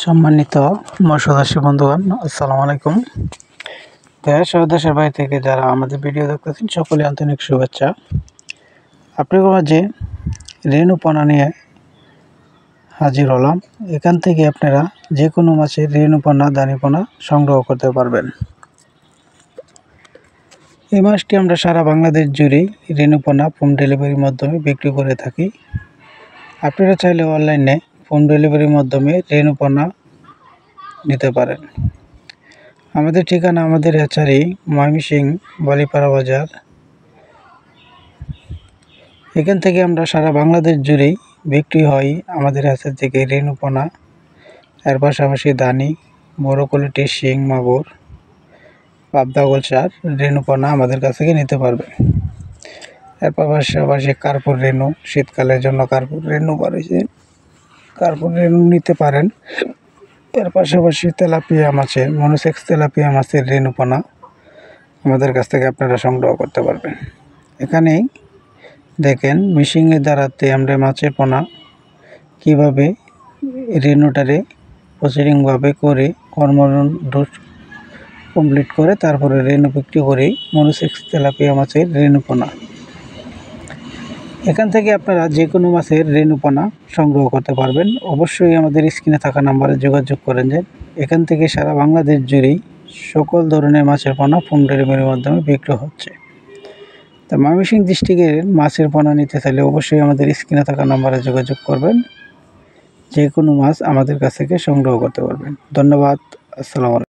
সম্মানিত মৎস্যচাষী বন্ধুগণ, আসসালামু আলাইকুম। দেশ ও দেশের বাইরে থেকে যারা আমাদের ভিডিও দেখতেছেন সকলে আন্তরিক শুভেচ্ছা। আপনাদের মাঝে রেণু পোনা নিয়ে হাজির হলাম। এখান থেকে আপনারা যে কোনো মাছের রেণু পোনা, দানি পোনা সংগ্রহ করতে পারবেন। এই মাছটি আমরা সারা বাংলাদেশ জুড়েই রেণু পোনা হোম ডেলিভারির মাধ্যমে বিক্রি করে থাকি। আপনারা চাইলে অনলাইনে হোম ডেলিভারির মাধ্যমে রেণু পোনা নিতে পারেন। আমাদের ঠিকানা আমাদের হ্যাচারি ময়মনসিংহ বালিপাড়া বাজার। এখান থেকে আমরা সারা বাংলাদেশ জুড়েই বিক্রি হয় আমাদের হ্যাচারি থেকে রেণু পোনা, এর পাশাপাশি দানি, বড় কোয়ালিটির শিং মাগুর, পাবদা গোলসার রেণু পোনা আমাদের কাছ থেকে নিতে পারবেন। এর পাশাপাশি কার্পুর রেণু, শীতকালের জন্য কার্পুর রেণু বাড়িয়েছে, কার্পুর রেণু নিতে পারেন। এর পাশাপাশি তেলাপিয়া মাছের, মনোসেক্স তেলাপিয়া মাছের রেণু পোনা আমাদের কাছ থেকে আপনারা সংগ্রহ করতে পারবেন। এখানেই দেখেন মেশিনের দ্বারাতে আমরা মাছের পোনা কীভাবে রেণুটারে প্রসিডিংভাবে করে হরমোন ডোজ কমপ্লিট করে তারপরে রেণু বিক্রি করে মনোসেক্স তেলাপিয়া মাছের রেণু পোনা। এখান থেকে আপনারা যে কোনো মাছের রেণু পোনা সংগ্রহ করতে পারবেন। অবশ্যই আমাদের স্ক্রিনে থাকা নাম্বারে যোগাযোগ করেন। যে এখান থেকে সারা বাংলাদেশ জুড়েই সকল ধরনের মাছের পোনা হোম ডেলিভারির মাধ্যমে বিক্রি হচ্ছে। তা ময়মনসিংহ ডিস্ট্রিক্টের মাছের পোনা নিতে চাইলে অবশ্যই আমাদের স্ক্রিনে থাকা নাম্বারে যোগাযোগ করবেন। যে কোনো মাছ আমাদের কাছ থেকে সংগ্রহ করতে পারবেন। ধন্যবাদ। আসসালামু আলাইকুম।